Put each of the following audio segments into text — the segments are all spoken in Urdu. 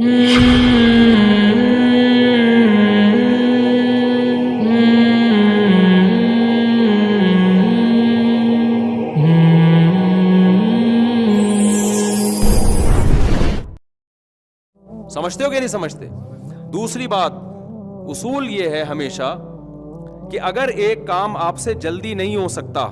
سمجھتے ہو کہ نہیں سمجھتے؟ دوسری بات اصول یہ ہے ہمیشہ کہ اگر ایک کام آپ سے جلدی نہیں ہو سکتا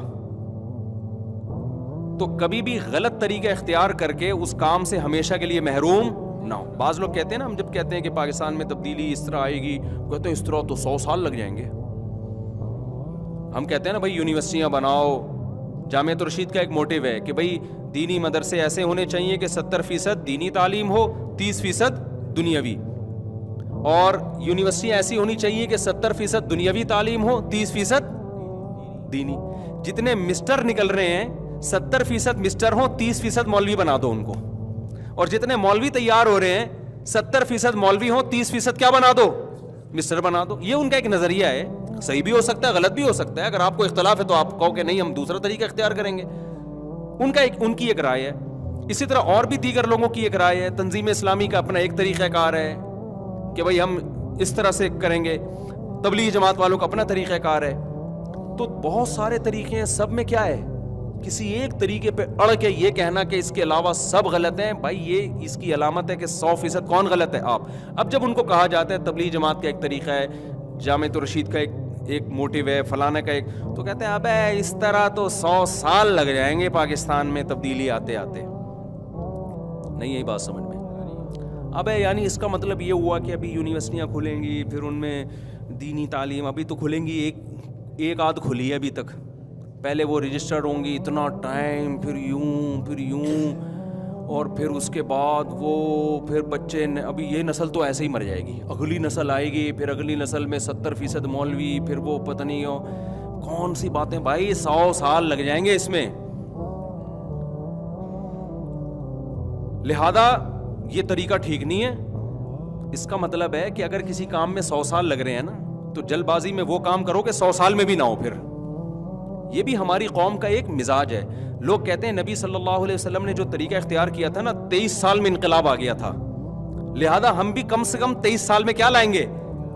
تو کبھی بھی غلط طریقہ اختیار کر کے اس کام سے ہمیشہ کے لیے محروم نہ ہو. بعض لوگ کہتے ہیں نا، ہم جب کہتے ہیں کہ پاکستان میں تبدیلی اس طرح آئے گی، کہتے ہیں اس طرح تو 100 سال لگ جائیں گے. ہم کہتے ہیں نا بھائی یونیورسٹیاں بناؤ. جامعۃ الرشید کا ایک موٹیو ہے کہ بھائی دینی مدرسے ایسے ہونے چاہیے کہ 70% دینی تعلیم ہو، 30% دنیاوی، اور یونیورسٹیاں ایسی ہونی چاہیے کہ 70% دنیاوی تعلیم ہو، 30% دینی. جتنے مسٹر نکل رہے ہیں 70% مسٹر ہوں، 30% مولوی بنا دو ان کو. اور جتنے مولوی تیار ہو رہے ہیں 70% مولوی ہوں، 30% کیا بنا دو؟ مسٹر بنا دو. یہ ان کا ایک نظریہ ہے، صحیح بھی ہو سکتا ہے، غلط بھی ہو سکتا ہے. اگر آپ کو اختلاف ہے تو آپ کہو کہ نہیں ہم دوسرا طریقہ اختیار کریں گے. ان کی ایک رائے ہے. اسی طرح اور بھی دیگر لوگوں کی ایک رائے ہے. تنظیم اسلامی کا اپنا ایک طریقہ کار ہے کہ بھئی ہم اس طرح سے کریں گے. تبلیغ جماعت والوں کا اپنا طریقہ کار ہے. تو بہت سارے طریقے ہیں، سب میں کیا ہے؟ کسی ایک طریقے پہ اڑ کے یہ کہنا کہ اس کے علاوہ سب غلط ہیں، بھائی یہ اس کی علامت ہے کہ 100% کون غلط ہے؟ آپ. اب جب ان کو کہا جاتا ہے تبلیغ جماعت کا ایک طریقہ ہے، جامعۃ الرشید کا ایک موٹیو ہے، فلانا کا ایک، تو کہتے ہیں ابے اس طرح تو 100 سال لگ جائیں گے پاکستان میں تبدیلی آتے آتے. نہیں یہی بات سمجھ میں. ابے یعنی اس کا مطلب یہ ہوا کہ ابھی یونیورسٹیاں کھلیں گی، پھر ان میں دینی تعلیم ابھی تو کھلیں گی، ایک آدھ کھلی ہے ابھی تک، پہلے وہ رجسٹرڈ ہوں گی اتنا ٹائم، پھر یوں اور پھر اس کے بعد وہ پھر بچے، ابھی یہ نسل تو ایسے ہی مر جائے گی، اگلی نسل آئے گی، پھر اگلی نسل میں 70% مولوی، پھر وہ پتہ نہیں ہو کون سی باتیں. بھائی 100 سال لگ جائیں گے اس میں. لہذا یہ طریقہ ٹھیک نہیں ہے. اس کا مطلب ہے کہ اگر کسی کام میں 100 سال لگ رہے ہیں نا، تو جلد بازی میں وہ کام کرو کہ 100 سال میں بھی نہ ہو. پھر یہ بھی ہماری قوم کا ایک مزاج ہے. لوگ کہتے ہیں نبی صلی اللہ علیہ وسلم نے جو طریقہ اختیار کیا تھا نا، 23 سال میں انقلاب آ گیا تھا، لہذا ہم بھی کم سے کم 23 سال میں کیا لائیں گے؟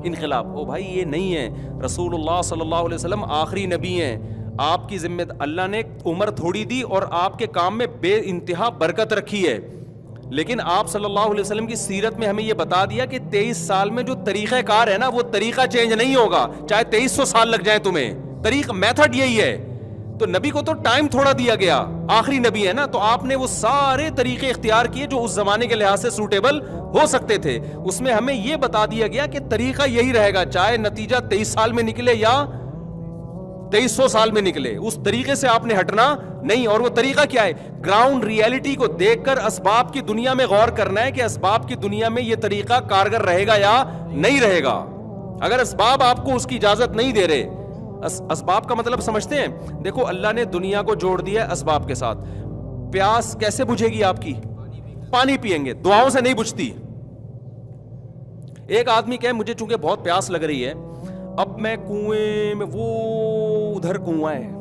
انقلاب. او بھائی یہ نہیں ہے. رسول اللہ صلی اللہ علیہ وسلم آخری نبی ہیں. آپ کی ذمہ اللہ نے عمر تھوڑی دی اور آپ کے کام میں بے انتہا برکت رکھی ہے، لیکن آپ صلی اللہ علیہ وسلم کی سیرت میں ہمیں یہ بتا دیا کہ 23 سال میں جو طریقہ کار ہے نا، وہ طریقہ چینج نہیں ہوگا، چاہے 2300 سال لگ جائیں تمہیں. طریقہ میتھڈ یہی ہے. تو نبی کو تو ٹائم تھوڑا دیا گیا، آخری نبی ہے نا، تو آپ نے وہ سارے طریقے اختیار کیے جو اس زمانے کے لحاظ سے سوٹیبل ہو سکتے تھے. اس میں ہمیں یہ بتا دیا گیا کہ طریقہ یہی رہے گا، چاہے نتیجہ 23 سال میں نکلے یا 2300 سال میں نکلے، اس طریقے سے آپ نے ہٹنا نہیں. اور وہ طریقہ کیا ہے؟ گراؤنڈ ریئلٹی کو دیکھ کر اسباب کی دنیا میں غور کرنا ہے کہ اسباب کی دنیا میں یہ طریقہ کارگر رہے گا یا نہیں رہے گا. اگر اسباب آپ کو اس کی اجازت نہیں دے رہے، اسباب کا مطلب سمجھتے ہیں؟ دیکھو اللہ نے دنیا کو جوڑ دیا ہے اسباب کے ساتھ. پیاس کیسے بجھے گی آپ کی؟ پانی پیئیں گے، دعاؤں سے نہیں بجھتی. ایک آدمی کہے مجھے چونکہ بہت پیاس لگ رہی ہے، اب میں کنویں میں، وہ ادھر کنواں ہے،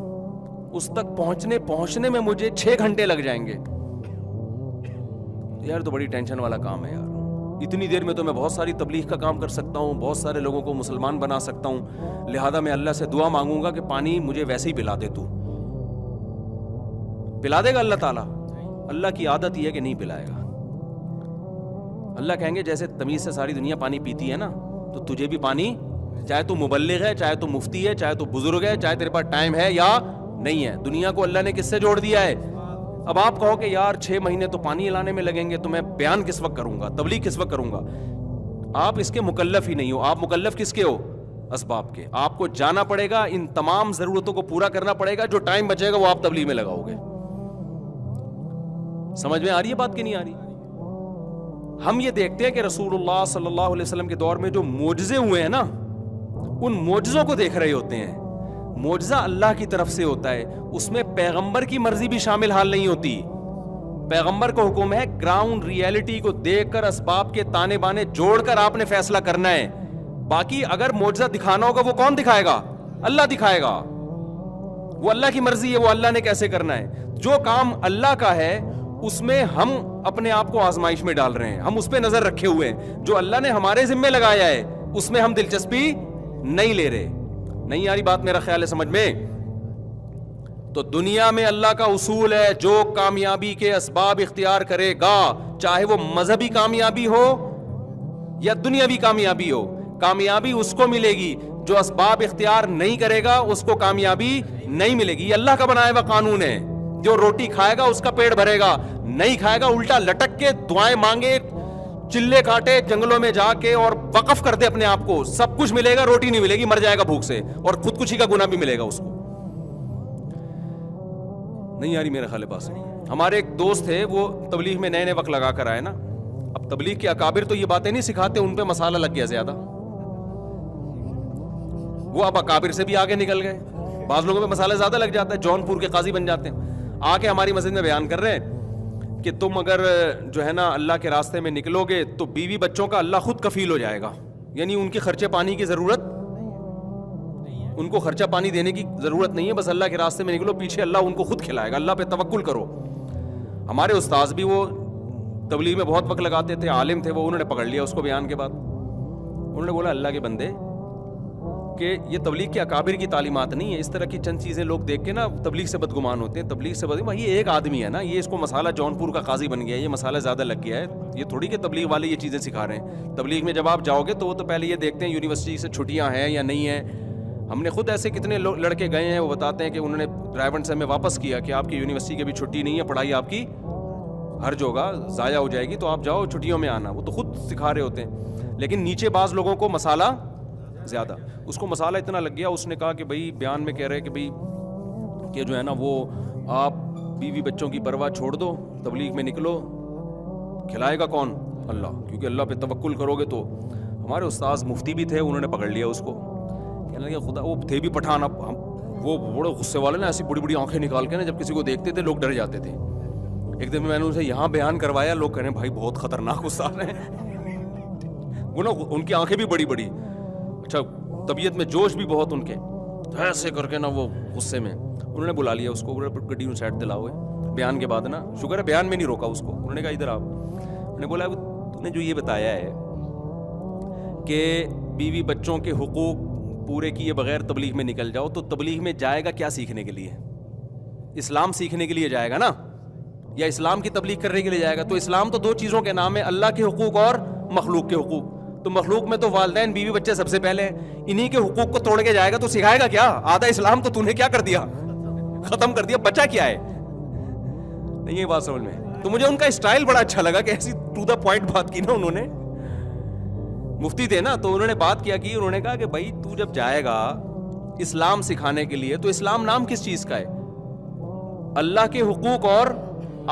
اس تک پہنچنے میں مجھے 6 گھنٹے لگ جائیں گے. یار تو بڑی ٹینشن والا کام ہے یار. اتنی دیر میں تو میں بہت ساری تبلیغ کا کام کر سکتا ہوں، بہت سارے لوگوں کو مسلمان بنا سکتا ہوں، لہذا میں اللہ سے دعا مانگوں گا کہ پانی مجھے ویسے ہی پلا دے. تو پلا دے گا اللہ تعالیٰ؟ اللہ کی عادت یہ ہے کہ نہیں پلائے گا. اللہ کہیں گے جیسے تمیز سے ساری دنیا پانی پیتی ہے نا، تو تجھے بھی پانی، چاہے تو مبلغ ہے، چاہے تو مفتی ہے، چاہے تو بزرگ ہے، چاہے تیرے پاس ٹائم ہے یا نہیں ہے. دنیا کو اللہ نے کس سے جوڑ دیا ہے؟ اب آپ کہو کہ یار 6 مہینے تو پانی لانے میں لگیں گے، تو میں بیان کس وقت کروں گا، تبلیغ کس وقت کروں گا؟ آپ اس کے مکلف ہی نہیں ہو. آپ مکلف کس کے ہو؟ اسباب کے. آپ کو جانا پڑے گا، ان تمام ضرورتوں کو پورا کرنا پڑے گا. جو ٹائم بچے گا وہ آپ تبلیغ میں لگاؤ گے. سمجھ میں آ رہی ہے بات کہ نہیں آ رہی؟ ہم یہ دیکھتے ہیں کہ رسول اللہ صلی اللہ علیہ وسلم کے دور میں جو معجزے ہوئے ہیں نا، ان معجزوں کو دیکھ رہے ہوتے ہیں. معجزہ اللہ کی طرف سے ہوتا ہے، اس میں پیغمبر کی مرضی بھی شامل حال نہیں ہوتی. پیغمبر کو حکم ہے گراؤنڈ ریئلٹی کو دیکھ کر اسباب کے تانے بانے جوڑ کر آپ نے فیصلہ کرنا ہے. باقی اگر معجزہ دکھانا ہوگا وہ کون دکھائے گا؟ اللہ دکھائے گا. وہ اللہ کی مرضی ہے، وہ اللہ نے کیسے کرنا ہے. جو کام اللہ کا ہے اس میں ہم اپنے آپ کو آزمائش میں ڈال رہے ہیں, ہم اس پہ نظر رکھے ہوئے ہیں. جو اللہ نے ہمارے ذمے لگایا ہے اس میں ہم دلچسپی نہیں لے رہے. نہیں آ رہی بات میرا خیال ہے سمجھ میں؟ تو دنیا میں اللہ کا اصول ہے, جو کامیابی کے اسباب اختیار کرے گا, چاہے وہ مذہبی کامیابی ہو یا دنیاوی کامیابی ہو, کامیابی اس کو ملے گی. جو اسباب اختیار نہیں کرے گا اس کو کامیابی نہیں ملے گی. یہ اللہ کا بنایا ہوا قانون ہے. جو روٹی کھائے گا اس کا پیٹ بھرے گا, نہیں کھائے گا الٹا لٹک کے دعائیں مانگے, چلے کاٹے جنگلوں میں جا کے اور وقف کر دے اپنے آپ کو, سب کچھ ملے گا, روٹی نہیں ملے گی, مر جائے گا بھوک سے, اور خودکشی کا گناہ بھی ملے گا اس کو. نہیں آ رہی میرا خیال ہے پاس. ہمارے ایک دوست تھے, وہ تبلیغ میں نئے وقت لگا کر آئے نا. اب تبلیغ کے اکابر تو یہ باتیں نہیں سکھاتے, ان پہ مسالہ لگ گیا زیادہ. وہ اب اکابر سے بھی آگے نکل گئے. بعض لوگوں پہ مسالہ زیادہ لگ جاتا ہے, جون پور کے قاضی بن جاتے ہیں. آ کے ہماری مسجد میں بیان کر رہے ہیں کہ تم اگر جو ہے نا اللہ کے راستے میں نکلو گے تو بیوی بچوں کا اللہ خود کفیل ہو جائے گا. یعنی ان کے خرچے پانی کی ضرورت, ان کو خرچہ پانی دینے کی ضرورت نہیں ہے, بس اللہ کے راستے میں نکلو, پیچھے اللہ ان کو خود کھلائے گا, اللہ پہ توکل کرو. ہمارے استاذ بھی وہ تبلیغ میں بہت وقت لگاتے تھے, عالم تھے وہ, انہوں نے پکڑ لیا اس کو بیان کے بعد. انہوں نے بولا اللہ کے بندے کہ یہ تبلیغ کے اکابر کی تعلیمات نہیں ہے. اس طرح کی چند چیزیں لوگ دیکھ کے نا تبلیغ سے بدگمان ہوتے ہیں. تبلیغ سے بدگمان, یہ ایک آدمی ہے نا, یہ اس کو مسالہ جون پور کا قاضی بن گیا ہے, یہ مسالہ زیادہ لگ گیا ہے. یہ تھوڑی کہ تبلیغ والے یہ چیزیں سکھا رہے ہیں. تبلیغ میں جب آپ جاؤ گے تو وہ تو پہلے یہ دیکھتے ہیں یونیورسٹی سے چھٹیاں ہیں یا نہیں ہیں. ہم نے خود ایسے کتنے لڑکے گئے ہیں, وہ بتاتے ہیں کہ انہوں نے ڈرائیور سے ہمیں واپس کیا کہ آپ کی یونیورسٹی کی بھی چھٹی نہیں ہے, پڑھائی آپ کی ہر جگہ ضائع ہو جائے گی, تو آپ جاؤ چھٹیوں میں آنا. وہ تو خود سکھا رہے ہوتے ہیں. لیکن نیچے بعض لوگوں کو مسالہ زیادہ, اس کو مسالہ اتنا لگ گیا, اس نے کہا کہ بھائی بیان میں کہہ رہے کہ بھائی کہ جو ہے نا وہ آپ بیوی بچوں کی پرواہ چھوڑ دو, تبلیغ میں نکلو, کھلائے گا کون؟ اللہ, کیونکہ اللہ پہ توکل کرو گے. تو ہمارے استاذ مفتی بھی تھے, انہوں نے پکڑ لیا اس کو, کہنے لگے خدا, وہ تھے بھی پٹھان, اب وہ بڑے غصے والے نا, ایسی بڑی بڑی آنکھیں نکال کے نا جب کسی کو دیکھتے تھے لوگ ڈر جاتے تھے. ایک دن میں نے اسے یہاں بیان کروایا, لوگ کہہ رہے ہیں بھائی بہت خطرناک استاد ہیں. وہ نا ان کی آنکھیں بھی بڑی بڑی, اچھا طبیعت میں جوش بھی بہت ان کے, ایسے کر کے نا وہ غصے میں. انہوں نے بلا لیا اس کو, گڈی میں سائڈ دلاؤ. بیان کے بعد نا شکر ہے بیان میں نہیں روکا اس کو, انہوں نے کہا ادھر آپ. انہوں نے بولا تو نے جو یہ بتایا ہے کہ بیوی بچوں کے حقوق پورے کیے بغیر تبلیغ میں نکل جاؤ, تو تبلیغ میں جائے گا کیا سیکھنے کے لیے؟ اسلام سیکھنے کے لیے جائے گا نا, یا اسلام کی تبلیغ کرنے کے لیے جائے گا؟ تو اسلام تو دو چیزوں کے نام ہے, اللہ کے حقوق اور مخلوق کے حقوق. تو مخلوق میں تو والدین بیوی بچے سب سے پہلے ہیں, انہی کے حقوق کو توڑ کے جائے گا تو سکھائے گا کیا؟ آدھا اسلام تو نے کیا کر دیا, ختم کر دیا, بچا کیا ہے؟ نہیں یہ بات سمجھ میں. تو مجھے ان کا اسٹائل بڑا اچھا لگا کہ ایسی ٹو دا پوائنٹ بات کی نا انہوں نے. مفتی تھے نا, تو انہوں نے بات کیا کہ انہوں نے کہا کہ بھائی تو جب جائے گا اسلام سکھانے کے لیے, تو اسلام نام کس چیز کا ہے؟ اللہ کے حقوق, اور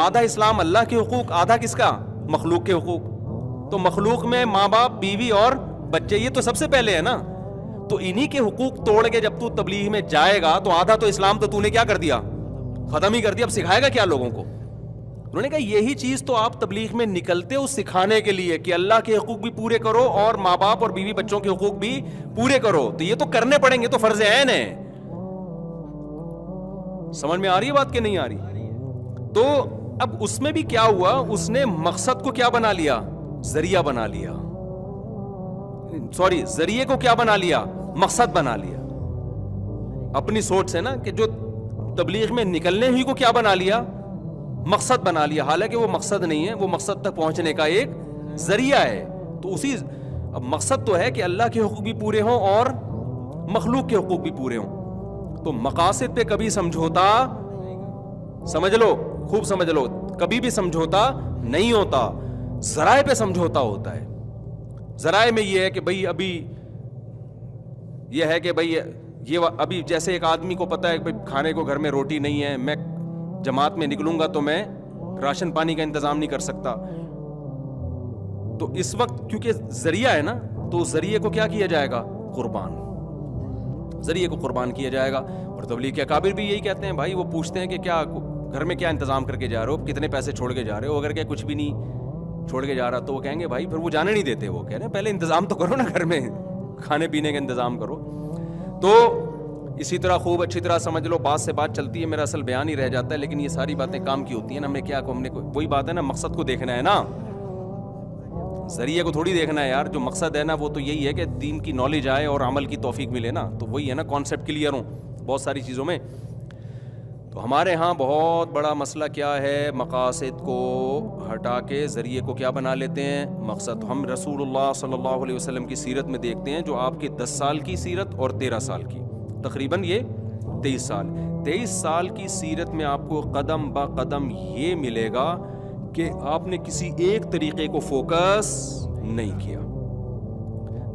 آدھا اسلام اللہ کے حقوق, آدھا کس کا؟ مخلوق کے حقوق. تو مخلوق میں ماں باپ, بیوی اور بچے, یہ تو سب سے پہلے ہے نا. تو انہی کے حقوق توڑ کے جب تو تبلیغ میں جائے گا تو آدھا تو اسلام تو نے کیا کر دیا, ختم ہی کر دیا. اب سکھائے گا کیا لوگوں کو؟ انہوں نے کہا یہی چیز تو آپ تبلیغ میں نکلتے ہو سکھانے کے لیے کہ اللہ کے حقوق بھی پورے کرو اور ماں باپ اور بیوی بچوں کے حقوق بھی پورے کرو. تو یہ تو کرنے پڑیں گے, تو فرض عین ہے. سمجھ میں آ رہی ہے بات کہ نہیں آ رہی؟ تو اب اس میں بھی کیا ہوا, اس نے مقصد کو کیا بنا لیا, ذریعہ بنا لیا. سوری, ذریعے کو کیا بنا لیا, مقصد بنا لیا. اپنی سوچ سے نا, کہ جو تبلیغ میں نکلنے ہی کو کیا بنا لیا, مقصد بنا لیا. حالانکہ وہ مقصد نہیں ہے, وہ مقصد تک پہنچنے کا ایک ذریعہ ہے. تو اسی, اب مقصد تو ہے کہ اللہ کے حقوق بھی پورے ہوں اور مخلوق کے حقوق بھی پورے ہوں. تو مقاصد پہ کبھی سمجھوتا, سمجھ لو, خوب سمجھ لو, کبھی بھی سمجھوتا نہیں ہوتا, ذرائع پہ سمجھوتا ہوتا ہے. ذرائع میں یہ ہے کہ بھئی ابھی یہ ہے کہ بھئی یہ ابھی جیسے ایک آدمی کو پتا ہے کہ کھانے کو گھر میں روٹی نہیں ہے, میں جماعت میں نکلوں گا تو میں راشن پانی کا انتظام نہیں کر سکتا. تو اس وقت کیونکہ ذریعہ ہے نا, تو ذریعے کو کیا کیا جائے گا, قربان. ذریعے کو قربان کیا جائے گا. اور تبلیغ کے اکابر بھی یہی کہتے ہیں, بھائی وہ پوچھتے ہیں کہ کیا گھر میں کیا انتظام کر کے جا رہے ہو, کتنے پیسے چھوڑ کے جا رہے ہو, اگر کہ کچھ بھی نہیں چھوڑ کے جا رہا تو وہ کہیں گے بھائی پھر وہ جانے نہیں دیتے. وہ کہہ رہے ہیں پہلے انتظام تو کرو نا, گھر میں کھانے پینے کا انتظام کرو. تو اسی طرح خوب اچھی طرح سمجھ لو، بات سے بات چلتی ہے، میرا اصل بیان ہی رہ جاتا ہے، لیکن یہ ساری باتیں کام کی ہوتی ہیں نا. ہم نے کیا ہم نے وہی بات ہے نا، مقصد کو دیکھنا ہے نا، ذریعے کو تھوڑی دیکھنا ہے یار. جو مقصد ہے نا وہ تو یہی ہے کہ دین کی نالج آئے اور عمل کی توفیق ملے نا. تو وہی ہے نا، کانسیپٹ کلیئر ہوں بہت ساری چیزوں میں. تو ہمارے ہاں بہت بڑا مسئلہ کیا ہے، مقاصد کو ہٹا کے ذریعے کو کیا بنا لیتے ہیں، مقصد. ہم رسول اللہ صلی اللہ علیہ وسلم کی سیرت میں دیکھتے ہیں، جو آپ کی 10 سال کی سیرت اور 13 سال کی، تقریباً یہ 23 سال کی سیرت میں آپ کو قدم با قدم یہ ملے گا کہ آپ نے کسی ایک طریقے کو فوکس نہیں کیا.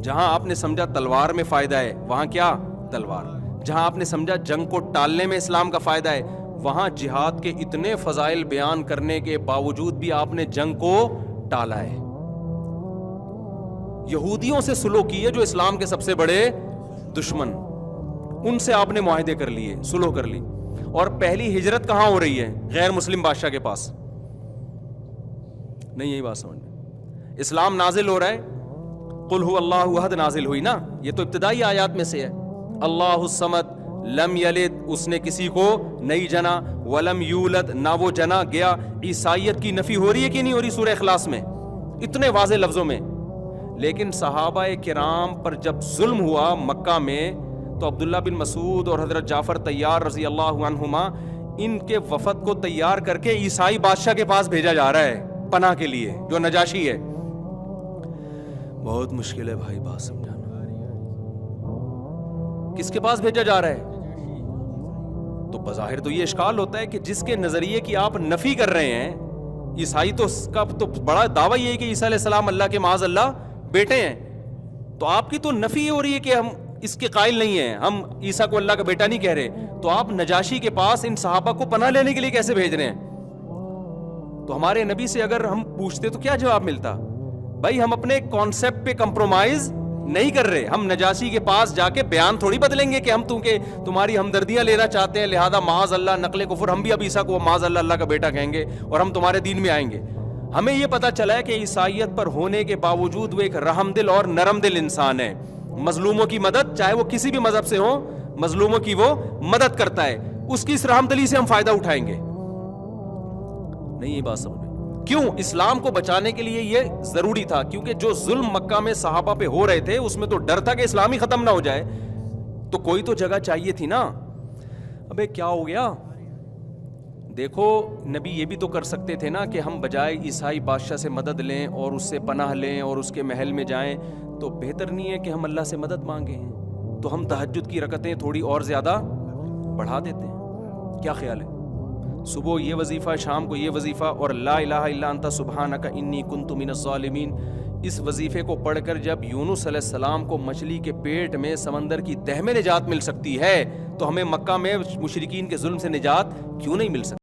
جہاں آپ نے سمجھا تلوار میں فائدہ ہے وہاں کیا تلوار، جہاں آپ نے سمجھا جنگ کو ٹالنے میں اسلام کا فائدہ ہے وہاں جہاد کے اتنے فضائل بیان کرنے کے باوجود بھی آپ نے جنگ کو ٹالا ہے. یہودیوں سے سلوک کیے جو اسلام کے سب سے بڑے دشمن، ان سے آپ نے معاہدے کر لیے، سلوک کر لی. اور پہلی ہجرت کہاں ہو رہی ہے؟ غیر مسلم بادشاہ کے پاس. نہیں یہی بات سمجھ میں، اسلام نازل ہو رہا ہے، قل هو اللہ احد نازل ہوئی نا، یہ تو ابتدائی آیات میں سے ہے. اللہ الصمد لم یلد، اس نے کسی کو نہیں جنا، ولم یولد، نہ وہ جنا گیا. عیسائیت کی نفی ہو رہی ہے کہ نہیں ہو رہی سورہ اخلاص میں اتنے واضح لفظوں میں؟ لیکن صحابہ کرام پر جب ظلم ہوا مکہ میں تو عبداللہ بن مسعود اور حضرت جعفر طیار رضی اللہ عنہما ان کے وفد کو تیار کر کے عیسائی بادشاہ کے پاس بھیجا جا رہا ہے پناہ کے لیے، جو نجاشی ہے. بہت مشکل ہے بھائی بات سمجھانا. کس کے پاس بھیجا جا رہا ہے؟ تو بظاہر تو یہ اشکال ہوتا ہے کہ جس کے نظریے کی آپ نفی کر رہے ہیں، عیسائی تو اس کا تو بڑا دعویٰ یہ ہے کہ عیسیٰ علیہ السلام اللہ کے معاذ اللہ بیٹے ہیں، تو آپ کی تو نفی ہو رہی ہے کہ ہم اس کے قائل نہیں ہیں، ہم عیسیٰ کو اللہ کا بیٹا نہیں کہہ رہے. تو آپ نجاشی کے پاس ان صحابہ کو پناہ لینے کے لیے کیسے بھیج رہے ہیں؟ تو ہمارے نبی سے اگر ہم پوچھتے تو کیا جواب ملتا؟ بھائی ہم اپنے کانسیپٹ پہ کمپرومائز نہیں کر رہے. ہم نجاشی کے پاس جا کے بیان تھوڑی بدلیں گے کہ ہم تمہاری ہمدردیاں لینا چاہتے ہیں، لہذا معاذ اللہ نقل کفر، ہم بھی اب عیسیٰ کو معاذ اللہ کا بیٹا کہیں گے اور ہم تمہارے دین میں آئیں گے. ہمیں یہ پتا چلا ہے کہ عیسائیت پر ہونے کے باوجود وہ ایک رحم دل اور نرم دل انسان ہے. مظلوموں کی مدد، چاہے وہ کسی بھی مذہب سے ہوں، مظلوموں کی وہ مدد کرتا ہے. اس کی اس رحم دلی سے ہم فائدہ اٹھائیں گے؟ نہیں یہ بات سمجھ. کیوں؟ اسلام کو بچانے کے لیے یہ ضروری تھا، کیونکہ جو ظلم مکہ میں صحابہ پہ ہو رہے تھے اس میں تو ڈر تھا کہ اسلام ہی ختم نہ ہو جائے. تو کوئی تو جگہ چاہیے تھی نا. ابے کیا ہو گیا؟ دیکھو نبی یہ بھی تو کر سکتے تھے نا کہ ہم بجائے عیسائی بادشاہ سے مدد لیں اور اس سے پناہ لیں اور اس کے محل میں جائیں، تو بہتر نہیں ہے کہ ہم اللہ سے مدد مانگیں؟ تو ہم تہجد کی رکعتیں تھوڑی اور زیادہ بڑھا دیتے ہیں. کیا خیال ہے؟ صبح یہ وظیفہ، شام کو یہ وظیفہ، اور لا الہ الا انت سبحانک انی کنت من الظالمین، اس وظیفے کو پڑھ کر جب یونس علیہ السلام کو مچھلی کے پیٹ میں سمندر کی تہ میں نجات مل سکتی ہے، تو ہمیں مکہ میں مشرکین کے ظلم سے نجات کیوں نہیں مل سکتی؟